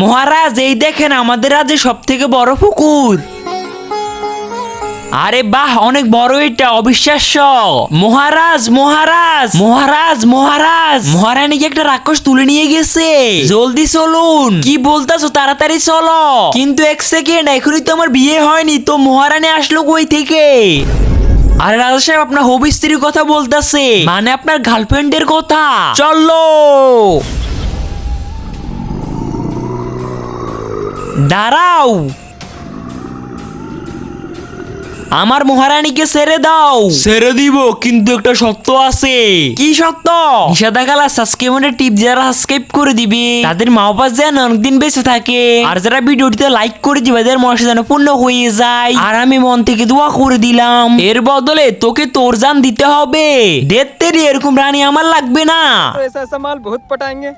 মহারাজ এই দেখেন আমাদের রাজ্যে সব থেকে বড় পুকুর। আরে বাহ, অনেক বড় এটা, অবিশ্বাস্য। মহারাজ মহারাজ মহারাজ মহারাজ মহারানীকে একটা রাক্ষস তুলে নিয়ে গেছে, জলদি চলুন। কি বলতেছো, তাড়াতাড়ি চলো। কিন্তু এক সেকেন্ড, এখনই তো আমার বিয়ে হয়নি, তো মহারানী আসলো কই থেকে? আরে রাজা সাহেব, আপনার হবু স্ত্রীর কথা বলতেছে, মানে আপনার গার্লফ্রেন্ডের কথা। চলো। দাঁড়াও, আমার মহারানীকে ছেড়ে দাও। ছেড়ে দিব, কিন্তু একটা শর্ত আছে। কি শর্ত? নিষেধাজ্ঞা সাবস্ক্রাইবের টিপ যারা সাবস্ক্রাইব করে দিবে তাদের মা বাবা যেন অনেকদিন বেঁচে থাকে, আর যারা ভিডিওটিতে লাইক করে দিবে তাদের মনসা যেন পূর্ণ হয়ে যায়। আর আমি মন থেকে দোয়া করে দিলাম, এর বদলে তোকে তোর জান দিতে হবে। দেখতে এরকম রানী আমার লাগবে না। ऐसा ऐसा माल बहुत पटाएंगे।